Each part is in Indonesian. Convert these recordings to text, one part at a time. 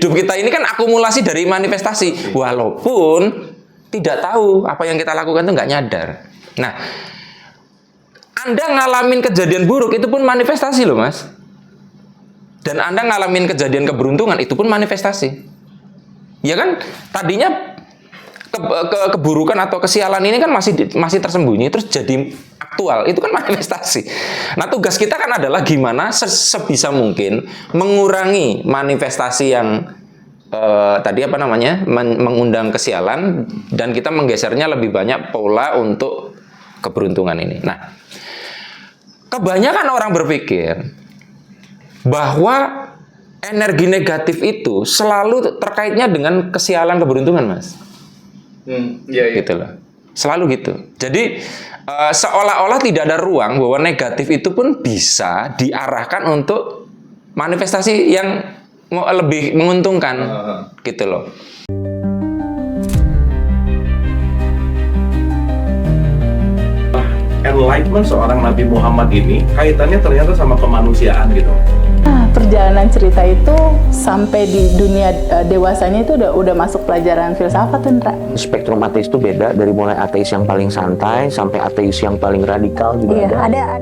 Hidup kita ini kan akumulasi dari manifestasi. Walaupun tidak tahu apa yang kita lakukan itu nggak nyadar. Nah, Anda ngalamin kejadian buruk itu pun manifestasi loh, Mas. Dan Anda ngalamin kejadian keberuntungan itu pun manifestasi. Ya kan? Tadinya keburukan atau kesialan ini kan masih tersembunyi terus jadi aktual. Itu kan manifestasi. Nah, tugas kita kan adalah gimana sebisa mungkin mengurangi manifestasi yang tadi mengundang kesialan dan kita menggesernya lebih banyak pola untuk keberuntungan ini. Nah, kebanyakan orang berpikir bahwa energi negatif itu selalu terkaitnya dengan kesialan keberuntungan, Mas. Iya. Gitu loh. Selalu gitu. Jadi seolah-olah tidak ada ruang bahwa negatif itu pun bisa diarahkan untuk manifestasi yang lebih menguntungkan, gitu loh. Enlightenment seorang Nabi Muhammad ini kaitannya ternyata sama kemanusiaan gitu. Nah, perjalanan cerita itu sampai di dunia dewasanya itu udah masuk pelajaran filsafat, Indra. Spektrum ateis itu beda, dari mulai ateis yang paling santai sampai ateis yang paling radikal juga ada.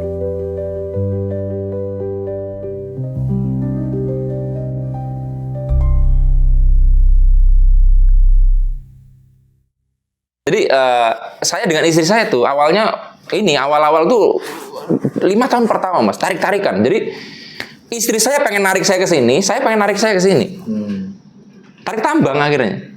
Jadi saya dengan istri saya tuh awal-awal tuh 5 tahun pertama, Mas, tarik-tarikan. Jadi istri saya pengen narik saya ke sini, saya pengen narik saya ke sini. Tarik tambang akhirnya.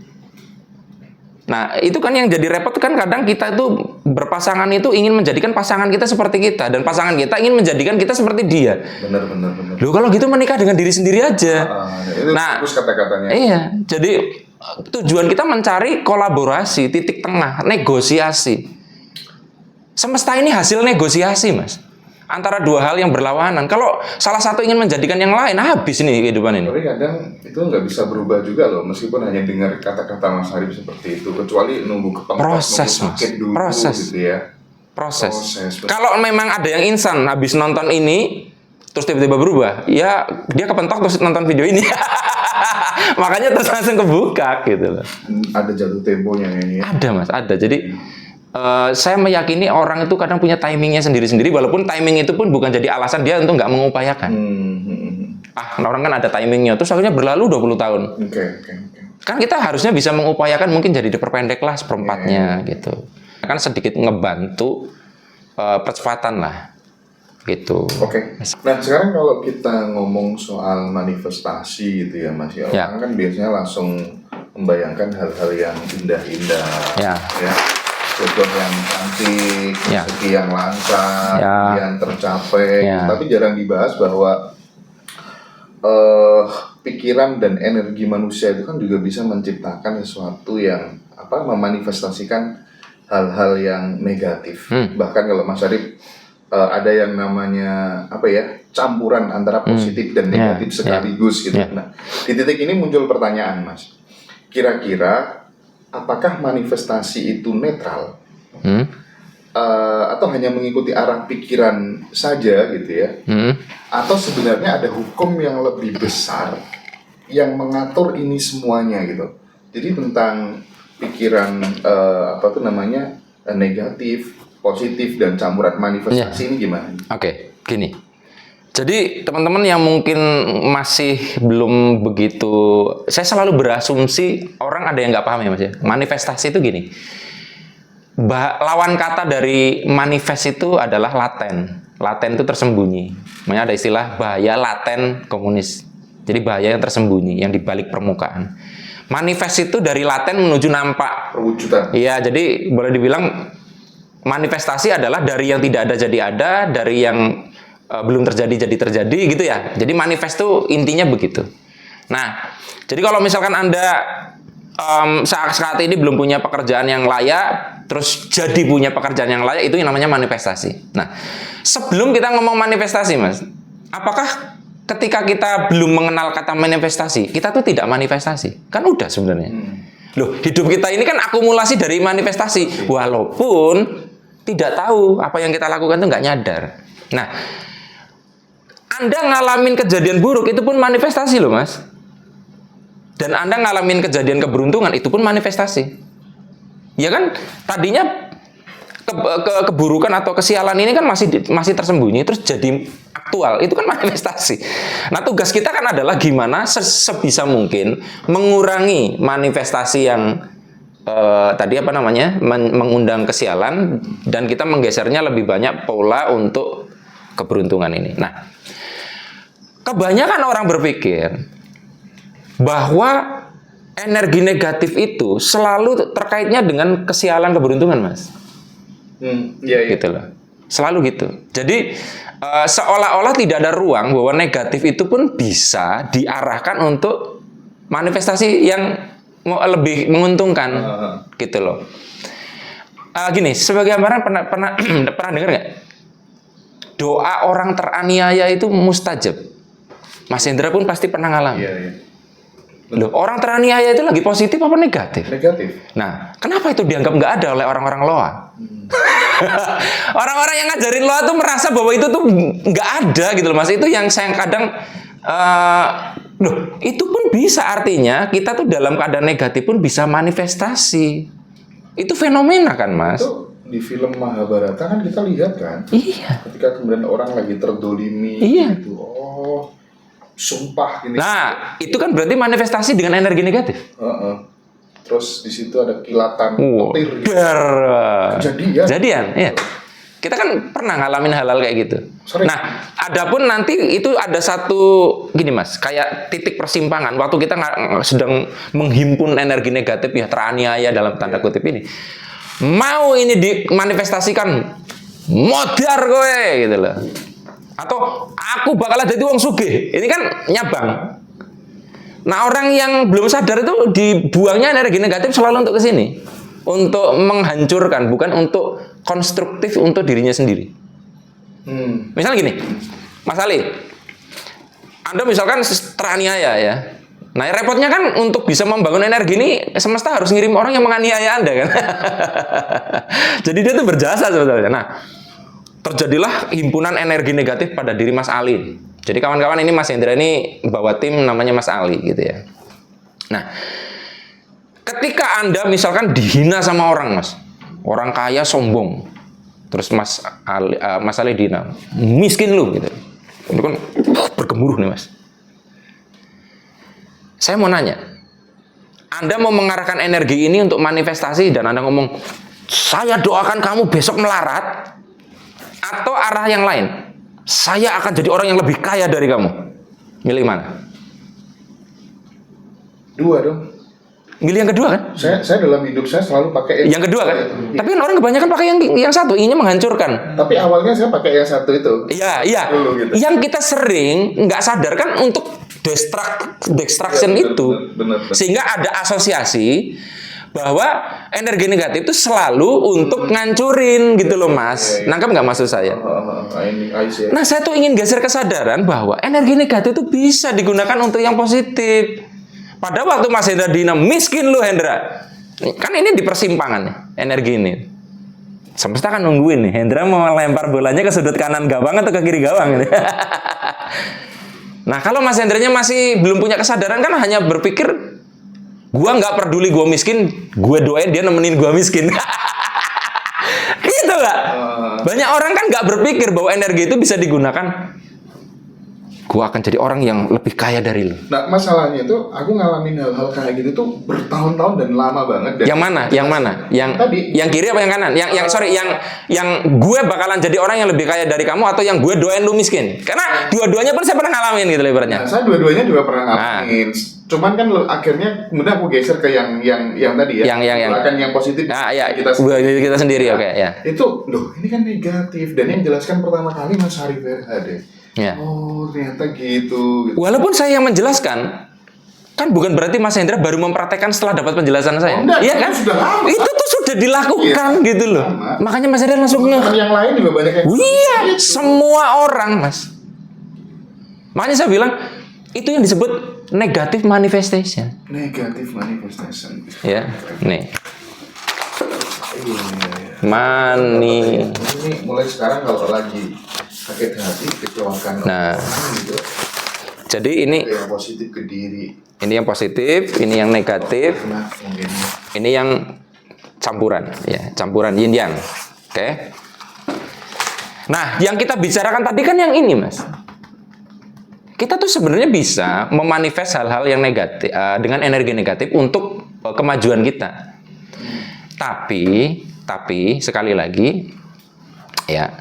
Nah, itu kan yang jadi repot kan, kadang kita itu berpasangan itu ingin menjadikan pasangan kita seperti kita dan pasangan kita ingin menjadikan kita seperti dia. Benar. Loh, kalau gitu menikah dengan diri sendiri aja. Itu terus kata-katanya. Iya, jadi tujuan kita mencari kolaborasi, titik tengah, negosiasi. Semesta ini hasil negosiasi, Mas. Antara dua hal yang berlawanan. Kalau salah satu ingin menjadikan yang lain, habis ini kehidupan ini. Tapi kadang itu nggak bisa berubah juga loh, meskipun hanya dengar kata-kata Mas Arif seperti itu, kecuali nunggu ketemu, Proses, nunggu sakit dulu, gitu ya. Proses. Kalau memang ada yang insan habis nonton ini terus tiba-tiba berubah, ya dia kepentok terus nonton video ini. Makanya terus langsung kebuka gitu loh. Ada jatuh temponya ini. Ada, Mas, ada. Jadi saya meyakini orang itu kadang punya timingnya sendiri-sendiri, walaupun timing itu pun bukan jadi alasan dia untuk nggak mengupayakan. Orang kan ada timingnya, terus akhirnya berlalu 20 tahun. Oke. Kan kita harusnya bisa mengupayakan, mungkin jadi diperpendek lah seperempatnya gitu. Kan sedikit ngebantu percepatan lah gitu. Oke. Nah, sekarang kalau kita ngomong soal manifestasi gitu ya, Mas, orang kan biasanya langsung membayangkan hal-hal yang indah-indah, ya. Jodoh yang cantik, rezeki yang lancar, yang tercapai, tapi jarang dibahas bahwa pikiran dan energi manusia itu kan juga bisa menciptakan sesuatu yang memanifestasikan hal-hal yang negatif. Bahkan kalau Mas Arif ada yang namanya campuran antara positif dan negatif sekaligus gitu. Nah, di titik ini muncul pertanyaan, Mas. Kira-kira apakah manifestasi itu netral? Atau hanya mengikuti arah pikiran saja gitu ya? Atau sebenarnya ada hukum yang lebih besar yang mengatur ini semuanya gitu? Jadi tentang pikiran negatif, positif dan campuran manifestasi ini gimana? Oke, gini. Jadi teman-teman yang mungkin masih belum begitu, saya selalu berasumsi orang ada yang nggak paham ya, Mas ya. Manifestasi itu gini. Lawan kata dari manifest itu adalah laten. Laten itu tersembunyi. Makanya ada istilah bahaya laten komunis. Jadi bahaya yang tersembunyi, yang dibalik permukaan. Manifest itu dari laten menuju nampak. Perwujudan. Iya, jadi boleh dibilang manifestasi adalah dari yang tidak ada jadi ada, dari yang belum terjadi jadi terjadi gitu ya. Jadi manifest itu intinya begitu. Nah, jadi kalau misalkan Anda saat ini belum punya pekerjaan yang layak, terus jadi punya pekerjaan yang layak, itu yang namanya manifestasi. Nah, sebelum kita ngomong manifestasi, Mas, apakah ketika kita belum mengenal kata manifestasi, kita tuh tidak manifestasi? Kan udah sebenarnya. Loh, hidup kita ini kan akumulasi dari manifestasi, walaupun tidak tahu apa yang kita lakukan itu nggak nyadar. Nah, Anda ngalamin kejadian buruk itu pun manifestasi loh, Mas. dan Anda ngalamin kejadian keberuntungan, itu pun manifestasi. Ya kan? Tadinya keburukan atau kesialan ini kan masih tersembunyi, terus jadi aktual. Itu kan manifestasi. Nah, tugas kita kan adalah gimana sebisa mungkin mengurangi manifestasi yang tadi mengundang kesialan, dan kita menggesernya lebih banyak pola untuk keberuntungan ini. Nah, kebanyakan orang berpikir bahwa energi negatif itu selalu terkaitnya dengan kesialan keberuntungan, Mas. Iya. Gitu loh. Selalu gitu. Jadi seolah-olah tidak ada ruang bahwa negatif itu pun bisa diarahkan untuk manifestasi yang lebih menguntungkan, gitu loh. Gini, sebagai gambaran pernah dengar nggak? Doa orang teraniaya itu mustajab. Mas Hendra pun pasti pernah ngalamin. Iya. Loh, orang teraniaya itu lagi positif apa negatif? Negatif. Nah, kenapa itu dianggap nggak ada oleh orang-orang Loa? Orang-orang yang ngajarin Loa tuh merasa bahwa itu tuh nggak ada gitu loh, Mas. Itu yang saya kadang loh, itu pun bisa, artinya kita tuh dalam keadaan negatif pun bisa manifestasi. Itu fenomena kan, Mas? Itu di film Mahabharata kan kita lihat kan. Iya. Ketika kemudian orang lagi terdolimi gitu. Oh, sumpah gini. Nah, itu kan berarti manifestasi dengan energi negatif. Terus di situ ada kilatan petir. Jadian, iya. Kita kan pernah ngalamin hal-hal kayak gitu. Sering. Nah, adapun nanti itu ada satu gini, Mas, kayak titik persimpangan waktu kita sedang menghimpun energi negatif ya, teraniaya dalam tanda kutip ini. Mau ini dimanifestasikan modar gue gitu loh. Atau aku bakalan jadi wong sugih. Ini kan nyabang. Nah, orang yang belum sadar itu dibuangnya energi negatif selalu untuk ke sini. Untuk menghancurkan, bukan untuk konstruktif untuk dirinya sendiri. Misal gini, Mas Ali, Anda misalkan teraniaya ya. Nah, repotnya kan untuk bisa membangun energi ini, semesta harus ngirim orang yang menganiaya Anda kan. Jadi dia tuh berjasa sebetulnya. Nah, terjadilah himpunan energi negatif pada diri Mas Ali. Jadi kawan-kawan, ini Mas Hendra ini bawa tim namanya Mas Ali gitu ya. Nah, ketika Anda misalkan dihina sama orang, Mas, orang kaya sombong, terus Mas Ali dihina, miskin lu gitu, itu kan bergemuruh nih, Mas. Saya mau nanya, Anda mau mengarahkan energi ini untuk manifestasi dan Anda ngomong, saya doakan kamu besok melarat, atau arah yang lain, saya akan jadi orang yang lebih kaya dari kamu, milih mana? Dua dong. Milih yang kedua kan? Saya dalam hidup saya selalu pakai yang kedua kan? Tapi kan orang kebanyakan pakai yang satu, inginnya menghancurkan. Tapi awalnya saya pakai yang satu itu. Iya. Gitu. Yang kita sering nggak sadar kan untuk destruction ya, itu. Benar. Sehingga ada asosiasi bahwa energi negatif itu selalu untuk ngancurin gitu loh, Mas. Nangkap nggak maksud saya? Nah, saya tuh ingin geser kesadaran bahwa energi negatif itu bisa digunakan untuk yang positif. Pada waktu Mas Hendra dina, miskin lu Hendra. Kan ini di persimpangan energi ini. Semesta kan nungguin nih, Hendra mau lempar bolanya ke sudut kanan gawang atau ke kiri gawang. Nah, kalau Mas Hendranya masih belum punya kesadaran kan hanya berpikir, gua nggak peduli gua miskin, gue doain dia nemenin gua miskin. Gitu nggak? Banyak orang kan nggak berpikir bahwa energi itu bisa digunakan. Gua akan jadi orang yang lebih kaya dari lu. Nah, masalahnya itu aku ngalamin hal-hal kayak gitu tuh bertahun-tahun dan lama banget. Dan yang mana? Yang tadi. Yang kiri apa yang kanan? Yang gue bakalan jadi orang yang lebih kaya dari kamu, atau yang gue doain lu miskin? Karena dua-duanya pun saya pernah ngalamin gitu loh ibaratnya. Nah, saya dua-duanya juga pernah ngalamin. Cuman kan akhirnya kemudian aku geser ke yang tadi ya. Yang akan yang positif. Kita sendiri, oke ya. Itu loh, ini kan negatif, dan yang jelaskan pertama kali Mas Harif Verhade. Ya. Oh, ternyata gitu. Walaupun saya yang menjelaskan, kan bukan berarti Mas Hendra baru mempraktekkan setelah dapat penjelasan saya. Iya kan? Sudah lama. Itu tuh sudah dilakukan gitu loh. Lama. Makanya Mas Hendra langsung yang lain juga banyak yang iya, gitu. semua orang, Mas. Makanya saya bilang itu yang disebut negative manifestation. Negative manifestation. Ya, nih. Iya. Ini mulai sekarang kalau lagi sakit hati, kecewakan nah, gitu. Jadi ini Yang positif ke diri. ini yang positif, ini yang negatif, Nah, mungkin. ini yang campuran, ya, campuran yin yang. Oke. Nah, yang kita bicarakan tadi kan yang ini, Mas. Kita tuh sebenarnya bisa memanifest hal-hal yang negatif dengan energi negatif untuk kemajuan kita. Tapi sekali lagi, ya,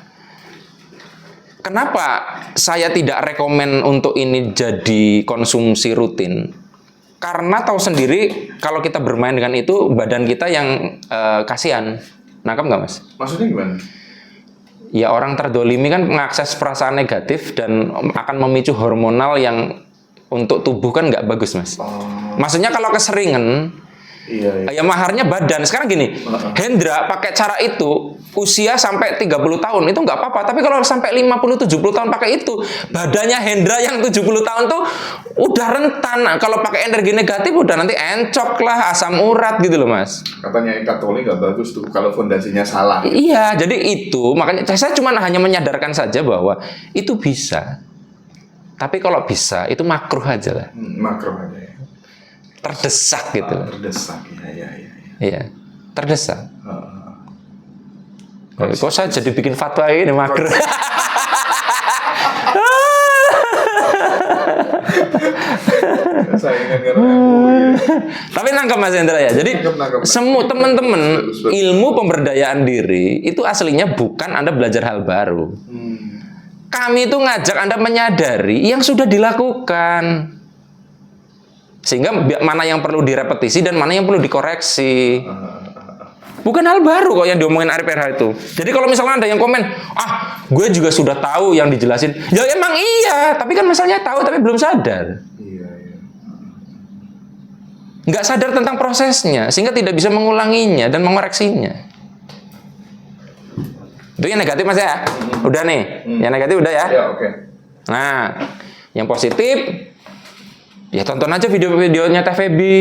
kenapa saya tidak rekomen untuk ini jadi konsumsi rutin? Karena tahu sendiri kalau kita bermain dengan itu badan kita yang kasihan. Nangkep nggak, Mas? Maksudnya gimana? Ya, orang terdolimi kan mengakses perasaan negatif dan akan memicu hormonal yang untuk tubuh kan nggak bagus, Mas. Maksudnya kalau keseringan, Iya. ya maharnya badan. Sekarang gini, Hendra pakai cara itu usia sampai 30 tahun itu nggak apa-apa. Tapi kalau sampai 50-70 tahun pakai itu, badannya Hendra yang 70 tahun tuh udah rentan. Nah, kalau pakai energi negatif udah nanti encok lah, asam urat gitu loh, Mas. Katanya Katolik nggak bagus tuh kalau fondasinya salah. Iya, jadi itu makanya saya cuma hanya menyadarkan saja bahwa itu bisa. Tapi kalau bisa itu makruh aja lah. Makro aja ya. Terdesak gitu. Terdesak, iya. Iya, terdesak. Kok saya jadi bikin fatwa ini makruh? Saingan karena MUI. Tapi nangkep Mas Hendra ya. Jadi Nangkep. semua teman-teman Bagus. ilmu pemberdayaan diri itu aslinya bukan Anda belajar hal baru. Kami itu ngajak Anda menyadari yang sudah dilakukan. Sehingga mana yang perlu direpetisi dan mana yang perlu dikoreksi. Bukan hal baru kok yang diomongin Arif RH itu. Jadi kalau misalnya ada yang komen, gue juga sudah tahu yang dijelasin. Ya emang iya, tapi kan masalahnya tahu tapi belum sadar. Iya. Nggak sadar tentang prosesnya, sehingga tidak bisa mengulanginya dan mengoreksinya. Itu yang negatif Mas ya? Udah nih, yang negatif udah ya? Ya, oke. Nah, yang positif, ya tonton aja video-videonya Teh Feby.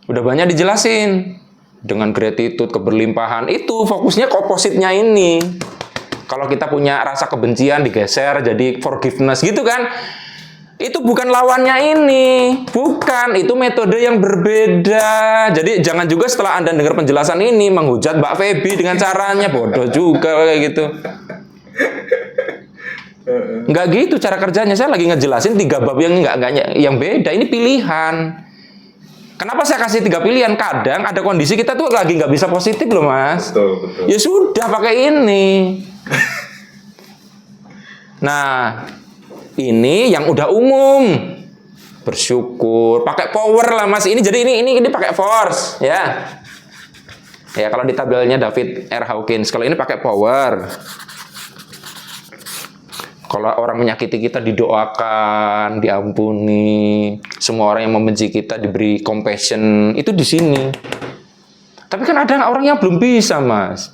Udah banyak dijelasin. Dengan gratitude, keberlimpahan, itu fokusnya ke opposite-nya ini. Kalau kita punya rasa kebencian digeser jadi forgiveness gitu kan. Itu bukan lawannya ini. Bukan, itu metode yang berbeda. Jadi jangan juga setelah Anda dengar penjelasan ini menghujat Mbak Feby dengan caranya. Bodoh juga kayak gitu. Nggak gitu cara kerjanya. Saya lagi ngejelasin 3 bab yang beda. Ini pilihan. Kenapa saya kasih 3 pilihan? Kadang ada kondisi kita tuh lagi nggak bisa positif loh, Mas. Betul. Ya sudah pakai ini. Nah, ini yang udah umum. Bersyukur, pakai power lah, Mas. Ini jadi ini pakai force, ya. Ya kalau di tabelnya David R. Hawkins, kalau ini pakai power. Kalau orang menyakiti kita didoakan, diampuni. Semua orang yang membenci kita diberi compassion. Itu di sini. Tapi kan ada orang yang belum bisa, Mas.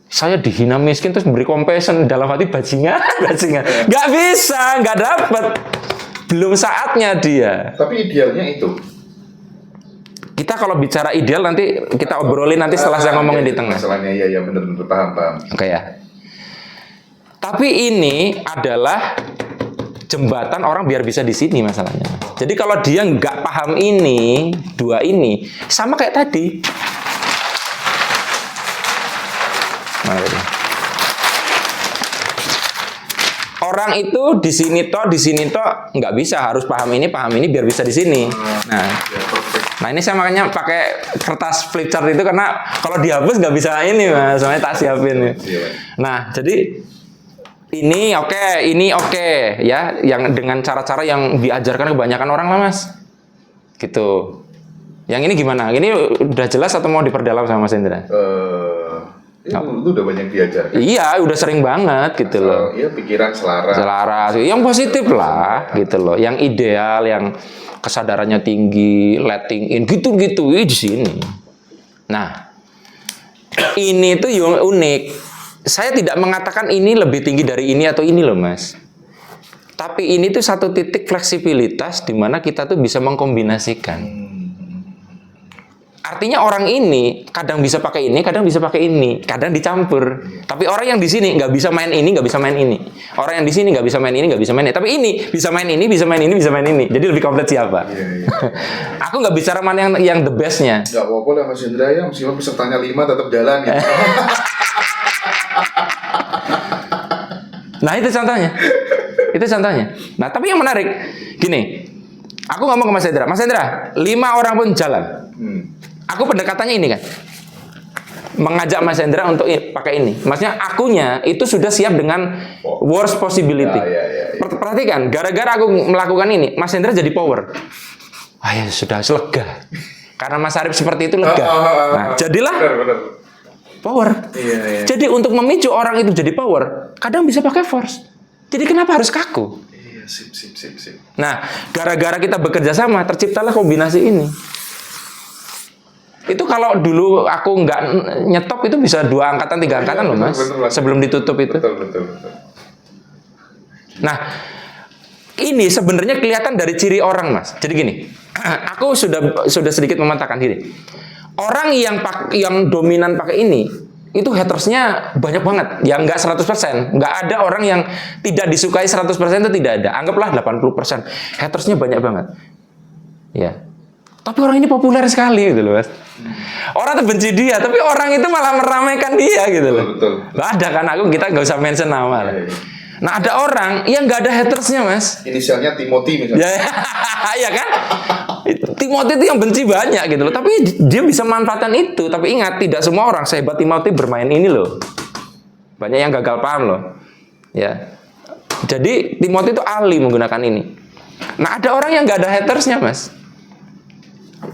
Saya dihina miskin terus memberi compassion dalam hati bajingan. Nggak bisa, nggak dapet. Belum saatnya dia. Tapi idealnya itu. Kita kalau bicara ideal nanti kita obrolin nanti setelah saya ngomongin di tengah. Masalahnya iya benar paham. Oke ya. Tapi ini adalah jembatan orang biar bisa di sini masalahnya. Jadi kalau dia nggak paham ini, 2 ini, sama kayak tadi. Orang itu di sini toh nggak bisa, harus paham ini biar bisa di sini. Nah ini saya makanya pakai kertas flip chart itu karena kalau dihapus nggak bisa ini, Mas. Soalnya tak siapin. Nah jadi ini oke ya, yang dengan cara-cara yang diajarkan kebanyakan orang lah, Mas. Gitu. Yang ini gimana? Ini udah jelas atau mau diperdalam sama Mas Hendra? Itu udah banyak diajarkan. Iya, udah sering banget gitu loh. Iya, pikiran selaras. Yang positif lah, gitu loh. Yang ideal, yang kesadarannya tinggi, letting in, gitu-gitu di sini. Nah, ini tuh yang unik. Saya tidak mengatakan ini lebih tinggi dari ini atau ini loh, Mas. Tapi ini tuh satu titik fleksibilitas di mana kita tuh bisa mengkombinasikan. Artinya orang ini kadang bisa pakai ini, kadang bisa pakai ini, kadang dicampur. Tapi orang yang di sini nggak bisa main ini, nggak bisa main ini. Orang yang di sini nggak bisa main ini, nggak bisa main ini. Tapi ini bisa main ini, bisa main ini, bisa main ini. Jadi lebih komplit siapa? Iya. Aku nggak bicara mana yang the bestnya. Nggak apa-apa lah Mas Hendra ya, meskipun pesertanya 5 tetap jalan ya. Nah itu contohnya. Itu contohnya. Nah tapi yang menarik, gini. Aku ngomong ke Mas Hendra, Mas Hendra, 5 orang pun jalan. Aku pendekatannya ini kan, mengajak Mas Hendra untuk pakai ini. Maksudnya akunya itu sudah siap dengan worst possibility. Ya. Perhatikan, gara-gara aku melakukan ini, Mas Hendra jadi power. Ah ya sudah, lega. Karena Mas Arif seperti itu lega. Nah, jadilah Benar. power. Iya. Jadi untuk memicu orang itu jadi power, kadang bisa pakai force. Jadi kenapa harus kaku? Iya, sip. Nah, gara-gara kita bekerja sama, terciptalah kombinasi ini. Itu kalau dulu aku nggak nyetop itu bisa 2 angkatan, 3 angkatan loh Mas. Betul. Sebelum ditutup itu. Betul. Nah, ini sebenarnya kelihatan dari ciri orang Mas. Jadi gini, aku sudah sedikit memantahkan diri. Orang yang dominan pakai ini, itu hatersnya banyak banget. Yang nggak 100%. Nggak ada orang yang tidak disukai 100% itu tidak ada. Anggaplah 80%. Hatersnya banyak banget. Ya. Tapi orang ini populer sekali gitu loh Mas. Orang tuh benci dia, tapi orang itu malah meramaikan dia gitu loh. Betul. Nggak ada kan kita nggak usah mention nama lah. Iya. Nah ada orang yang nggak ada hatersnya Mas. Inisialnya Timothy misalnya. Ya kan? Timothy itu yang benci banyak gitu loh. Tapi dia bisa manfaatkan itu. Tapi ingat, tidak semua orang sehebat Timothy bermain ini loh. Banyak yang gagal paham loh. Ya. Jadi Timothy itu ahli menggunakan ini. Nah ada orang yang nggak ada hatersnya Mas.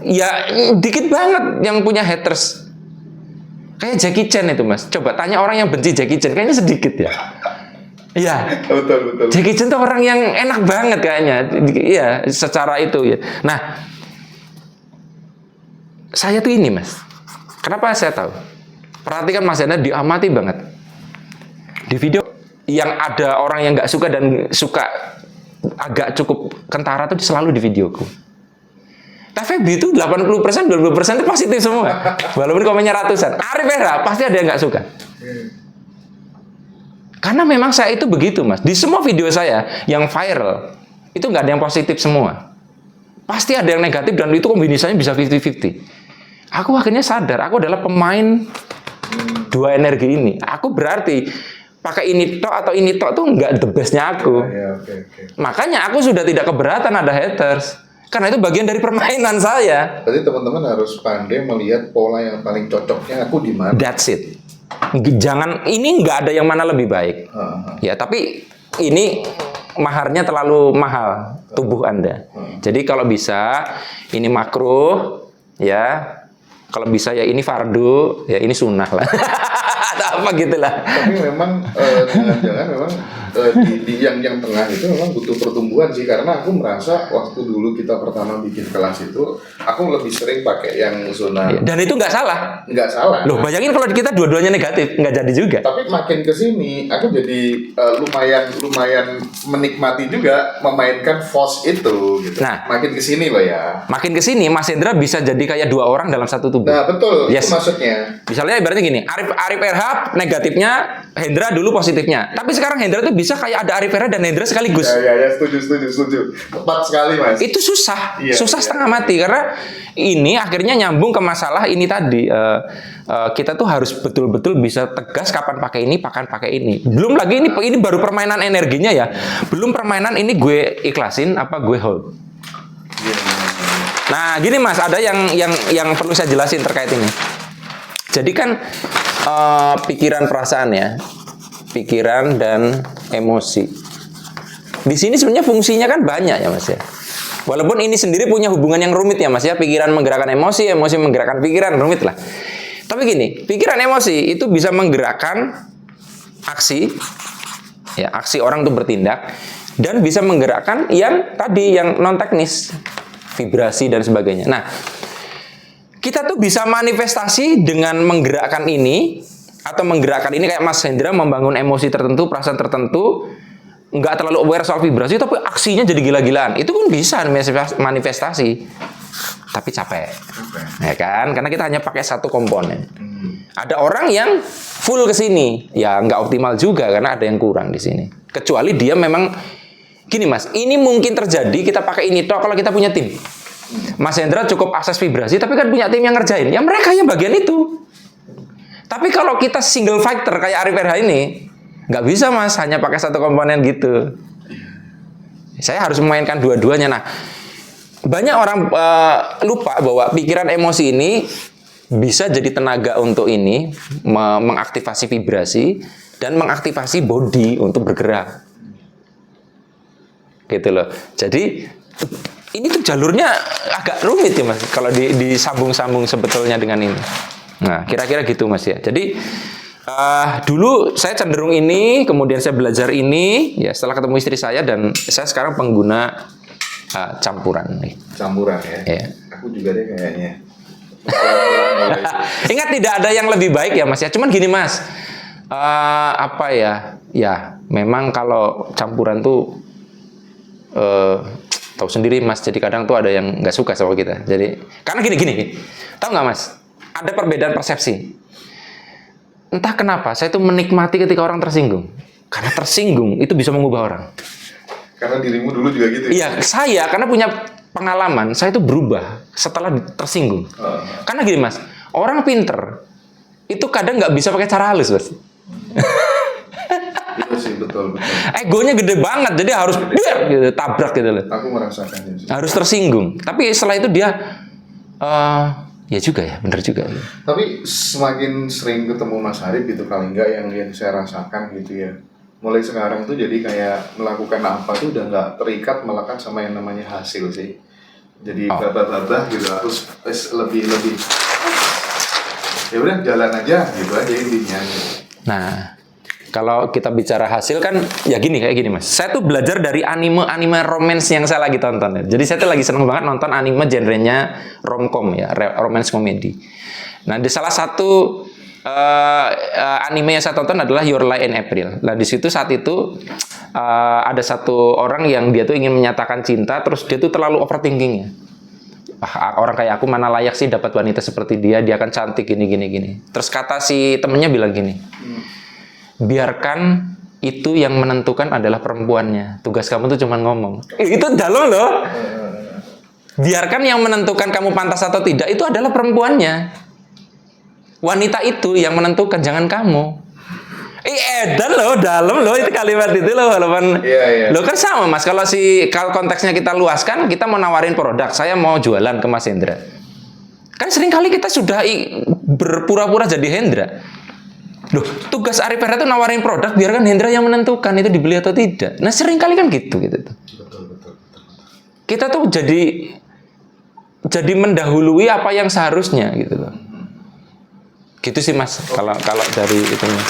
Ya dikit banget yang punya haters. Kayak Jackie Chan itu Mas. Coba tanya orang yang benci Jackie Chan, kayaknya sedikit ya. Iya. Betul. Jackie Chan tuh orang yang enak banget kayaknya. Iya, secara itu ya. Nah, saya tuh ini Mas. Kenapa saya tahu? Perhatikan Mas Hendra, diamati banget. Di video yang ada orang yang nggak suka dan suka agak cukup kentara tuh selalu di videoku. TVB itu 80%, 20% itu positif semua. Walaupun komennya ratusan. Arif Era pasti ada yang nggak suka. Karena memang saya itu begitu Mas. Di semua video saya yang viral, itu nggak ada yang positif semua. Pasti ada yang negatif dan itu kombinasinya bisa 50-50. Aku akhirnya sadar, aku adalah pemain 2 energi ini. Aku berarti pakai ini tok atau ini tok tuh nggak the bestnya aku. Oke. Makanya aku sudah tidak keberatan ada haters. Karena itu bagian dari permainan saya. Berarti teman-teman harus pandai melihat pola yang paling cocoknya aku di mana. That's it. Jangan, ini nggak ada yang mana lebih baik. Ya, tapi ini maharnya terlalu mahal tubuh Anda. Jadi kalau bisa ini makruh, ya. Kalau bisa ya ini fardu, ya ini sunnah lah. Atau apa gitulah. Tapi memang jangan-jangan memang di yang tengah itu memang butuh pertumbuhan sih, karena aku merasa waktu dulu kita pertama bikin kelas itu aku lebih sering pakai yang zona. Dan itu nggak salah. Nggak salah. Loh, bayangin kalau kita dua-duanya negatif, nggak jadi juga. Tapi makin ke sini aku jadi lumayan menikmati juga memainkan force itu gitu. Nah, makin ke sini loh ya. Makin ke sini Mas Hendra bisa jadi kayak 2 orang dalam satu tubuh. Nah, betul. Yes. Itu maksudnya. Misalnya ibaratnya gini, Arif Erhab negatifnya, Hendra dulu positifnya. Tapi sekarang Hendra tuh bisa kayak ada Arif Erhab dan Hendra sekaligus. Ya, setuju. Tepat sekali, Mas. Itu susah, Iya, susah iya. setengah mati karena ini akhirnya nyambung ke masalah ini tadi. Kita tuh harus betul-betul bisa tegas kapan pakai ini, kapan pakai ini. Belum lagi ini baru permainan energinya ya. Belum permainan ini gue ikhlasin apa gue hold. Nah, gini Mas, ada yang perlu saya jelasin terkait ini. Jadi kan pikiran perasaan ya, pikiran dan emosi. Di sini sebenarnya fungsinya kan banyak ya Mas ya. Walaupun ini sendiri punya hubungan yang rumit ya Mas ya, pikiran menggerakkan emosi, emosi menggerakkan pikiran, rumit lah. Tapi gini, pikiran emosi itu bisa menggerakkan aksi, ya aksi orang untuk bertindak, dan bisa menggerakkan yang tadi yang non teknis, vibrasi dan sebagainya. Nah, kita tuh bisa manifestasi dengan menggerakkan ini atau menggerakkan ini kayak Mas Hendra membangun emosi tertentu, perasaan tertentu, nggak terlalu aware soal vibrasi, tapi aksinya jadi gila-gilaan. Itu pun bisa manifestasi. tapi capek. Ya kan? Karena kita hanya pakai satu komponen. Ada orang yang full ke sini, ya nggak optimal juga karena ada yang kurang di sini. Kecuali dia memang gini Mas, ini mungkin terjadi kita pakai ini toh kalau kita punya tim. Mas Hendra cukup akses vibrasi, tapi kan punya tim yang ngerjain. Ya mereka yang bagian itu. Tapi kalau kita single fighter kayak Arif RH ini, nggak bisa Mas, hanya pakai satu komponen gitu. Saya harus memainkan dua-duanya. Nah, banyak orang lupa bahwa pikiran emosi ini bisa jadi tenaga untuk ini mengaktifasi vibrasi dan mengaktifasi body untuk bergerak, gitu loh. Jadi ini tuh jalurnya agak rumit ya Mas, kalau disambung-sambung sebetulnya dengan ini. Nah, kira-kira gitu Mas ya. Jadi dulu saya cenderung ini, kemudian saya belajar ini, ya setelah ketemu istri saya dan saya sekarang pengguna campuran nih. Campuran ya. Ya. Aku juga deh kayaknya. Ingat tidak ada yang lebih baik ya Mas ya. Cuman gini Mas, apa ya? Ya memang kalau campuran tuh tahu sendiri Mas. Jadi kadang tuh ada yang nggak suka sama kita. Jadi karena gini. Tahu nggak Mas? Ada perbedaan persepsi. Entah kenapa saya tuh menikmati ketika orang tersinggung. Karena tersinggung itu bisa mengubah orang. Karena dirimu dulu juga gitu. Iya, saya karena punya pengalaman, saya itu berubah setelah tersinggung. Karena gini Mas, orang pinter itu kadang nggak bisa pakai cara halus Mas. Iya sih, betul. Egonya gede banget, jadi harus gitu, tabrak gitu loh. Aku merasakannya sih. Harus tersinggung. Tapi setelah itu dia, ya juga ya, bener juga. Tapi semakin sering ketemu Mas Arif gitu kali enggak yang saya rasakan gitu ya. Mulai sekarang tuh jadi kayak melakukan apa tuh udah nggak terikat melekat sama yang namanya hasil sih. Jadi babah-babah gitu, harus lebih ya udah jalan aja gitu aja intinya. Nah, kalau kita bicara hasil kan ya kayak gini Mas. Saya tuh belajar dari anime romance yang saya lagi tonton ya. Jadi saya tuh lagi seneng banget nonton anime genrenya romcom ya, romance komedi. Nah, di salah satu anime yang saya tonton adalah Your Lie in April. Nah, di situ saat itu ada satu orang yang dia tuh ingin menyatakan cinta, terus dia tuh terlalu overthinkingnya. Orang kayak aku mana layak sih dapat wanita seperti dia kan cantik gini. Terus kata si temennya bilang gini, biarkan itu yang menentukan adalah perempuannya. Tugas kamu tuh cuma ngomong. Itu dalam loh. Biarkan yang menentukan kamu pantas atau tidak itu adalah perempuannya. Wanita itu yang menentukan, jangan kamu. Edan loh, dalam loh itu kalimat itu loh, walaupun lo kan sama Mas. Kalau konteksnya kita luaskan, kita mau nawarin produk, saya mau jualan ke Mas Hendra. Kan seringkali kita sudah berpura-pura jadi Hendra. Loh, tugas Arif RH itu nawarin produk, biarkan Hendra yang menentukan itu dibeli atau tidak. Nah, seringkali kan gitu. Betul. Kita tuh jadi mendahului apa yang seharusnya gitu loh. Gitu sih Mas, kalau dari itunya.